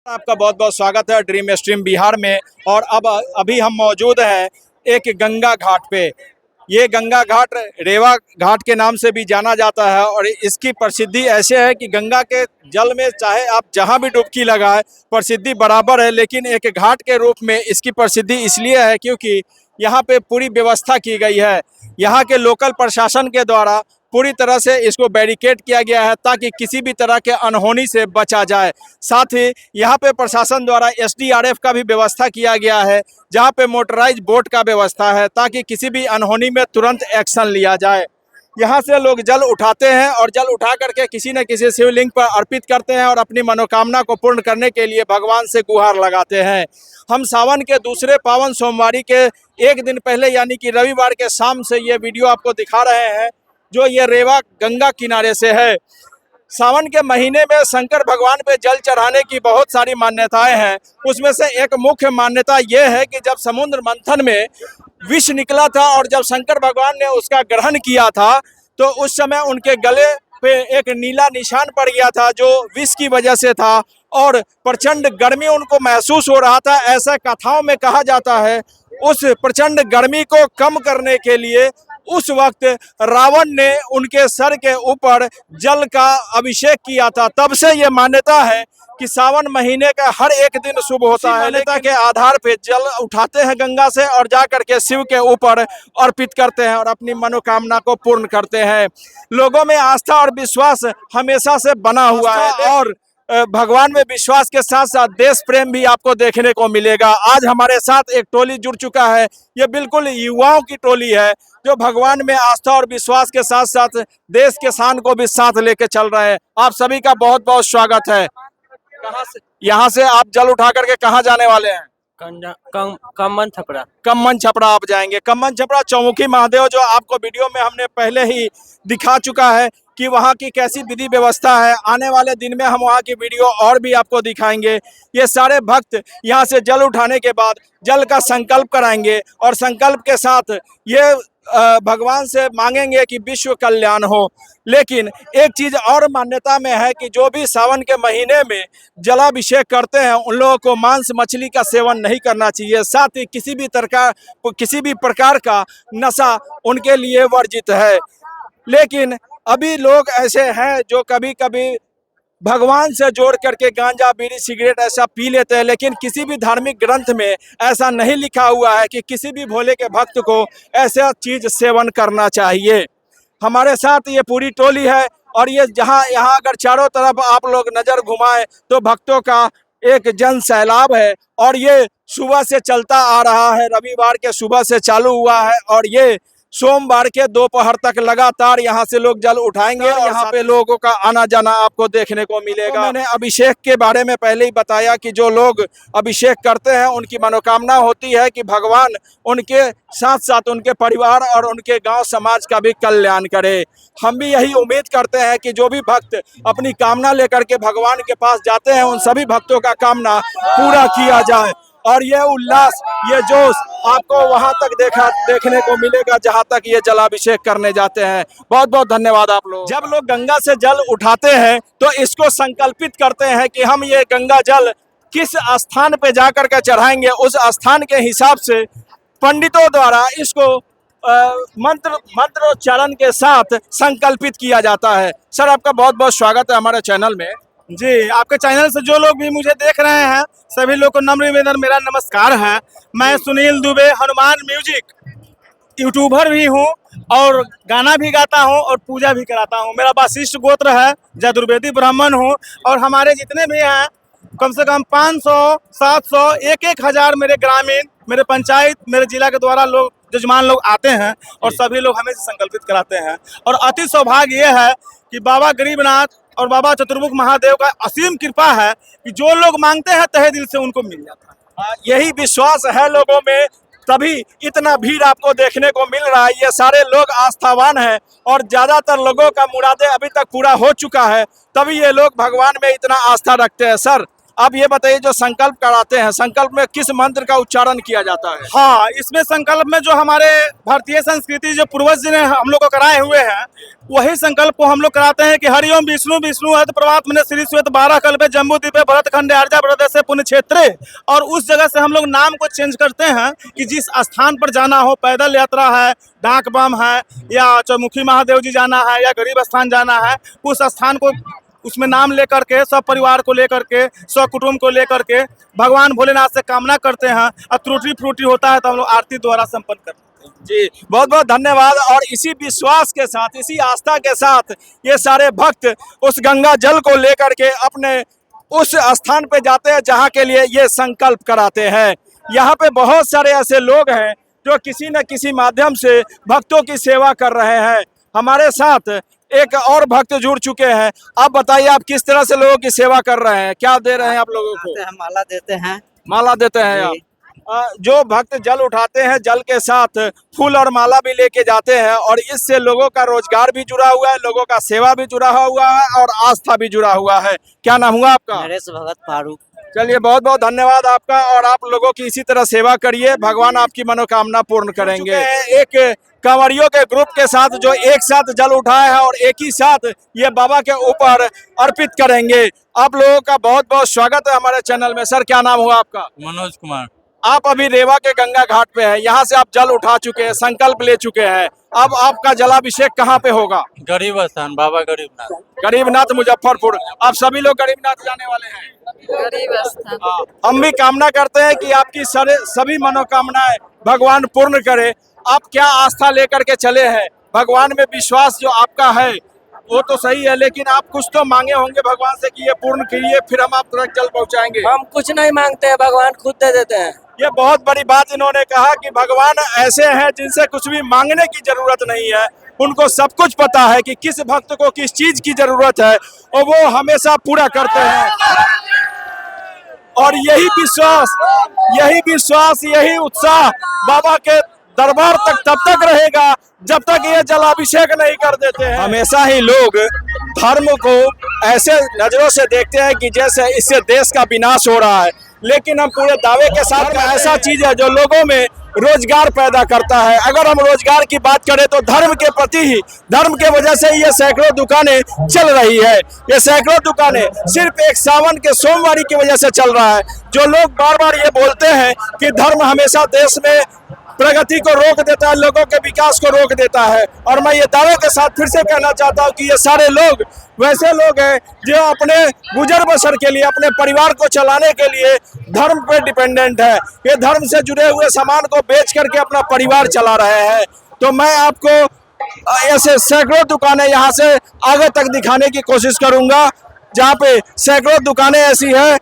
आपका बहुत बहुत स्वागत है ड्रीम स्ट्रीम बिहार में। और अब अभी हम मौजूद हैं एक गंगा घाट पे। ये गंगा घाट रेवा घाट के नाम से भी जाना जाता है और इसकी प्रसिद्धि ऐसे है कि गंगा के जल में चाहे आप जहां भी डुबकी लगाए प्रसिद्धि बराबर है। लेकिन एक घाट के रूप में इसकी प्रसिद्धि इसलिए है क्योंकि यहाँ पे पूरी व्यवस्था की गई है। यहाँ के लोकल प्रशासन के द्वारा पूरी तरह से इसको बैरिकेड किया गया है ताकि किसी भी तरह के अनहोनी से बचा जाए। साथ ही यहाँ पे प्रशासन द्वारा एसडीआरएफ का भी व्यवस्था किया गया है, जहाँ पे मोटराइज बोट का व्यवस्था है ताकि किसी भी अनहोनी में तुरंत एक्शन लिया जाए। यहाँ से लोग जल उठाते हैं और जल उठा करके किसी न किसी शिवलिंग पर अर्पित करते हैं और अपनी मनोकामना को पूर्ण करने के लिए भगवान से गुहार लगाते हैं। हम सावन के दूसरे पावन सोमवारी के एक दिन पहले यानी कि रविवार के शाम से ये वीडियो आपको दिखा रहे हैं, जो ये रेवा गंगा किनारे से है। सावन के महीने में शंकर भगवान पे जल चढ़ाने की बहुत सारी मान्यताएं हैं। उसमें से एक मुख्य मान्यता ये है कि जब समुद्र मंथन में विष निकला था और जब शंकर भगवान ने उसका ग्रहण किया था तो उस समय उनके गले पे एक नीला निशान पड़ गया था जो विष की वजह से था और प्रचंड गर्मी उनको महसूस हो रहा था। ऐसा कथाओं में कहा जाता है। उस प्रचंड गर्मी को कम करने के लिए उस वक्त रावण ने उनके सर के ऊपर जल का अभिषेक किया था। तब से ये मान्यता है कि सावन महीने का हर एक दिन शुभ होता है। मान्यता के आधार पे जल उठाते हैं गंगा से और जा करके शिव के ऊपर अर्पित करते हैं और अपनी मनोकामना को पूर्ण करते हैं। लोगों में आस्था और विश्वास हमेशा से बना हुआ है और भगवान में विश्वास के साथ साथ देश प्रेम भी आपको देखने को मिलेगा। आज हमारे साथ एक टोली जुड़ चुका है। ये बिल्कुल युवाओं की टोली है जो भगवान में आस्था और विश्वास के साथ साथ देश के शान को भी साथ लेके चल रहे हैं। आप सभी का बहुत बहुत स्वागत है। कहाँ से यहाँ से आप जल उठा करके कहाँ जाने वाले हैं? कम्मन छपरा। कम्मन छपरा आप जाएंगे। कम्मन छपरा चौमुखी महादेव जो आपको वीडियो में हमने पहले ही दिखा चुका है कि वहाँ की कैसी विधि व्यवस्था है। आने वाले दिन में हम वहाँ की वीडियो और भी आपको दिखाएंगे। ये सारे भक्त यहाँ से जल उठाने के बाद जल का संकल्प कराएंगे और संकल्प के साथ ये भगवान से मांगेंगे कि विश्व कल्याण हो। लेकिन एक चीज़ और मान्यता में है कि जो भी सावन के महीने में जलाभिषेक करते हैं उन लोगों को मांस मछली का सेवन नहीं करना चाहिए। साथ ही किसी भी प्रकार का नशा उनके लिए वर्जित है। लेकिन अभी लोग ऐसे हैं जो कभी कभी भगवान से जोड़ करके गांजा बीड़ी सिगरेट ऐसा पी लेते हैं, लेकिन किसी भी धार्मिक ग्रंथ में ऐसा नहीं लिखा हुआ है कि किसी भी भोले के भक्त को ऐसा चीज सेवन करना चाहिए। हमारे साथ ये पूरी टोली है और ये यहाँ अगर चारों तरफ आप लोग नज़र घुमाएं तो भक्तों का एक जन सैलाब है और ये सुबह से चलता आ रहा है। रविवार के सुबह से चालू हुआ है और ये सोमवार के दोपहर तक लगातार यहाँ से लोग जल उठाएंगे और यहाँ पे लोगों का आना जाना आपको देखने को मिलेगा। मैंने अभिषेक के बारे में पहले ही बताया कि जो लोग अभिषेक करते हैं उनकी मनोकामना होती है कि भगवान उनके साथ साथ उनके परिवार और उनके गांव समाज का भी कल्याण करे। हम भी यही उम्मीद करते हैं कि जो भी भक्त अपनी कामना लेकर के भगवान के पास जाते हैं उन सभी भक्तों का कामना पूरा किया जाए। और ये उल्लास ये जोश आपको वहां तक देखने को मिलेगा जहां तक ये जलाभिषेक करने जाते हैं। बहुत बहुत धन्यवाद आप लोग। जब लोग गंगा से जल उठाते हैं तो इसको संकल्पित करते हैं कि हम ये गंगा जल किस स्थान पे जाकर के चढ़ाएंगे। उस स्थान के हिसाब से पंडितों द्वारा इसको मंत्रोच्चारण के साथ संकल्पित किया जाता है। सर आपका बहुत बहुत स्वागत है हमारे चैनल में। जी, आपके चैनल से जो लोग भी मुझे देख रहे हैं सभी लोग को नम्र निवेदन मेरा नमस्कार है। मैं सुनील दुबे हनुमान म्यूजिक यूट्यूबर भी हूँ और गाना भी गाता हूँ और पूजा भी कराता हूँ। मेरा वाशिष्ठ गोत्र है, जदुर्वेदी ब्राह्मण हूँ और हमारे जितने भी हैं कम से कम 500, 700, 1,000 मेरे ग्रामीण, मेरे पंचायत, मेरे जिला के द्वारा लोग जजमान लोग आते हैं और सभी लोग हमें संकल्पित कराते हैं। और अति सौभाग्य ये है कि बाबा गरीबनाथ और बाबा चतुर्मुख महादेव का असीम कृपा है कि जो लोग मांगते हैं तहे दिल से उनको मिल जाता है। यही विश्वास है लोगों में, तभी इतना भीड़ आपको देखने को मिल रहा है। ये सारे लोग आस्थावान हैं और ज़्यादातर लोगों का मुरादे अभी तक पूरा हो चुका है, तभी ये लोग भगवान में इतना आस्था रखते हैं। सर अब ये बताइए, जो संकल्प कराते हैं, संकल्प में किस मंत्र का उच्चारण किया जाता है? हाँ, इसमें संकल्प में जो हमारे भारतीय संस्कृति जो पूर्वज जी ने हम लोग को कराए हुए हैं, वही संकल्प को हम लोग कराते हैं कि हरिओम विष्णु विष्णु हत परमात्मने श्री श्वेत 12 कल्पे जम्बू द्वीपे भरत खंडे आर्या प्रदेशे पुण्य क्षेत्रे। और उस जगह से हम लोग नाम को चेंज करते हैं कि जिस स्थान पर जाना हो, पैदल यात्रा है, डाक बम है, या चौमुखी महादेव जी जाना है, या गरीब स्थान जाना है, उस स्थान को उसमें नाम लेकर के, सब परिवार को लेकर के, सब कुटुंब को लेकर के भगवान भोलेनाथ से कामना करते हैं। और त्रुटि फ्रूटी होता है तो हम लोग आरती द्वारा संपन्न करते हैं। जी, बहुत बहुत धन्यवाद। और इसी विश्वास के साथ, इसी आस्था के साथ ये सारे भक्त उस गंगा जल को लेकर के अपने उस स्थान पे जाते हैं जहाँ के लिए ये संकल्प कराते हैं। यहाँ पे बहुत सारे ऐसे लोग हैं जो किसी न किसी माध्यम से भक्तों की सेवा कर रहे हैं। हमारे साथ एक और भक्त जुड़ चुके हैं। आप बताइए, आप किस तरह से लोगों की सेवा कर रहे हैं, क्या दे रहे हैं आप लोगों को? हम माला देते हैं। माला देते हैं आप? जो भक्त जल उठाते हैं, जल के साथ फूल और माला भी लेके जाते हैं, और इससे लोगों का रोजगार भी जुड़ा हुआ है, लोगों का सेवा भी जुड़ा हुआ है और आस्था भी जुड़ा हुआ है। क्या नाम हुआ आपका? नरेश भगत फारूक। चलिए, बहुत बहुत धन्यवाद आपका, और आप लोगों की इसी तरह सेवा करिए, भगवान आपकी मनोकामना पूर्ण करेंगे। एक कांवरियों के ग्रुप के साथ जो एक साथ जल उठाए हैं और एक ही साथ ये बाबा के ऊपर अर्पित करेंगे। आप लोगों का बहुत बहुत स्वागत है हमारे चैनल में। सर, क्या नाम हुआ आपका? मनोज कुमार। आप अभी रेवा के गंगा घाट पे हैं, यहाँ से आप जल उठा चुके हैं, संकल्प ले चुके हैं। अब आपका जलाभिषेक कहाँ पे होगा? गरीब स्थान, बाबा गरीबनाथ। गरीबनाथ मुजफ्फरपुर। आप सभी लोग गरीबनाथ जाने वाले हैं? गरीब स्थान। हम भी कामना करते हैं कि आपकी सभी मनोकामनाएं भगवान पूर्ण करे। आप क्या आस्था लेकर के चले हैं? भगवान में विश्वास जो आपका है वो तो सही है, लेकिन आप कुछ तो मांगे होंगे भगवान से कि ये पूर्ण कीजिए, फिर हम आप तक जल पहुंचाएंगे। हम कुछ नहीं मांगते हैं, भगवान खुद दे देते हैं। ये बहुत बड़ी बात इन्होंने कहा कि भगवान ऐसे हैं जिनसे कुछ भी मांगने की जरूरत नहीं है। उनको सब कुछ पता है कि किस भक्त को किस चीज की जरूरत है, और वो हमेशा पूरा करते हैं। और यही विश्वास, यही उत्साह बाबा के दरबार तक तब तक रहेगा जब तक ये जलाभिषेक नहीं कर देते हैं। हमेशा ही लोग धर्म को ऐसे नजरों से देखते हैं कि जैसे इससे देश का विनाश हो रहा है, लेकिन हम पूरे दावे के साथ ऐसा चीज है जो लोगों में रोजगार पैदा करता है। अगर हम रोजगार की बात करें तो धर्म के प्रति ही, धर्म के वजह से ये सैकड़ों दुकानें चल रही है। ये सैकड़ों दुकानें सिर्फ एक सावन के सोमवारी की वजह से चल रहा है। जो लोग बार बार ये बोलते हैं कि धर्म हमेशा देश में प्रगति को रोक देता है, लोगों के विकास को रोक देता है, और मैं ये दावे के साथ फिर से कहना चाहता हूँ कि ये सारे लोग वैसे लोग हैं जो अपने गुजर बसर के लिए, अपने परिवार को चलाने के लिए धर्म पे डिपेंडेंट है। ये धर्म से जुड़े हुए सामान को बेच करके अपना परिवार चला रहे हैं। तो मैं आपको ऐसे सैकड़ों दुकानें यहाँ से आगे तक दिखाने की कोशिश करूंगा, जहाँ पे सैकड़ों दुकानें ऐसी है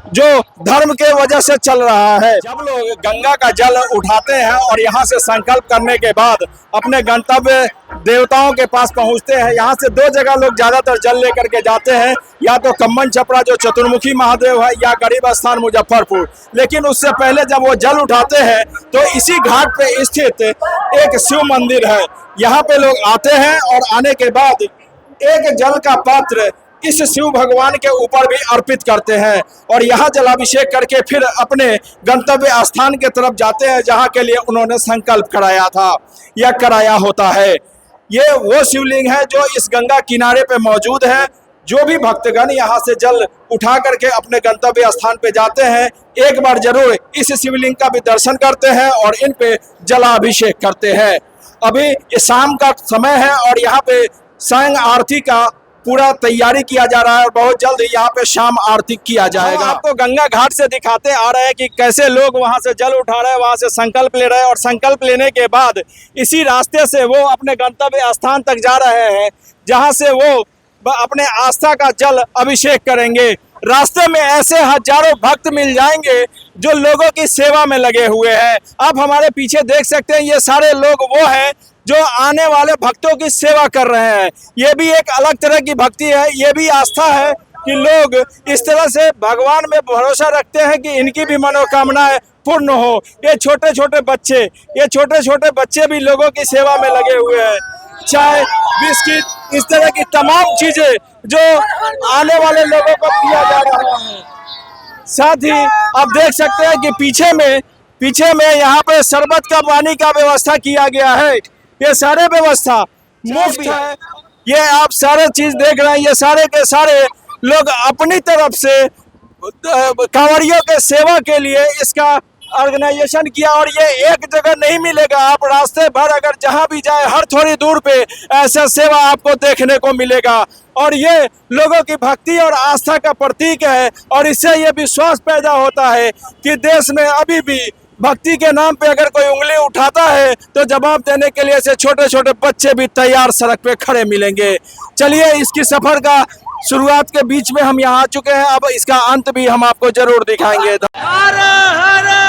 जो धर्म के वजह से चल रहा है। जब लोग गंगा का जल उठाते हैं और यहाँ से संकल्प करने के बाद अपने गंतव्य देवताओं के पास पहुँचते हैं, यहाँ से दो जगह लोग ज्यादातर जल लेकर के जाते हैं, या तो कम्मन छपरा जो चतुर्मुखी महादेव है, या गरीब स्थान मुजफ्फरपुर। लेकिन उससे पहले जब वो जल उठाते हैं तो इसी घाट पे स्थित एक शिव मंदिर है। यहाँ पे लोग आते हैं और आने के बाद एक जल का पात्र इस शिव भगवान के ऊपर भी अर्पित करते हैं, और यहाँ जलाभिषेक करके फिर अपने गंतव्य स्थान के तरफ जाते हैं जहाँ के लिए उन्होंने संकल्प कराया था या कराया होता है। ये वो शिवलिंग है जो इस गंगा किनारे पे मौजूद है। जो भी भक्तगण यहाँ से जल उठा करके अपने गंतव्य स्थान पे जाते हैं, एक बार जरूर इस शिवलिंग का भी दर्शन करते हैं और इन पे जलाभिषेक करते हैं। अभी ये शाम का समय है और यहाँ पे सांग आरती का पूरा तैयारी किया जा रहा है, और बहुत जल्द यहाँ पे शाम आरती किया जाएगा। आपको गंगा घाट से दिखाते आ रहे हैं कि कैसे लोग वहाँ से जल उठा रहे हैं, वहाँ से संकल्प ले रहे हैं, और संकल्प लेने के बाद इसी रास्ते से वो अपने गंतव्य स्थान तक जा रहे हैं, जहाँ से वो अपने आस्था का जल अभिषेक करेंगे। रास्ते में ऐसे हजारों भक्त मिल जाएंगे जो लोगों की सेवा में लगे हुए हैं। आप हमारे पीछे देख सकते हैं, ये सारे लोग वो हैं जो आने वाले भक्तों की सेवा कर रहे हैं। ये भी एक अलग तरह की भक्ति है, ये भी आस्था है कि लोग इस तरह से भगवान में भरोसा रखते हैं कि इनकी भी मनोकामनाएं पूर्ण हो। ये छोटे छोटे बच्चे भी लोगों की सेवा में लगे हुए हैं। चाय, बिस्किट, इस तरह की तमाम चीजें जो आने वाले लोगों को दिया जा रहा है। साथ ही आप देख सकते हैं कि पीछे में यहाँ पे शरबत का पानी का व्यवस्था किया गया है। ये सारे व्यवस्था मुफ्त है। ये आप सारे चीज देख रहे हैं, ये सारे के सारे लोग अपनी तरफ से कांवड़ियों के सेवा के लिए इसका ऑर्गेनाइजेशन किया। और ये एक जगह नहीं मिलेगा, आप रास्ते भर अगर जहां भी जाए हर थोड़ी दूर पे ऐसा सेवा आपको देखने को मिलेगा। और ये लोगों की भक्ति और आस्था का प्रतीक है और इससे ये विश्वास पैदा होता है कि देश में अभी भी भक्ति के नाम पे अगर कोई उंगली उठाता है तो जवाब देने के लिए ऐसे छोटे छोटे बच्चे भी तैयार सड़क पे खड़े मिलेंगे। चलिए, इसकी सफर का शुरुआत के बीच में हम यहाँ आ चुके हैं, अब इसका अंत भी हम आपको जरूर दिखाएंगे। हर हर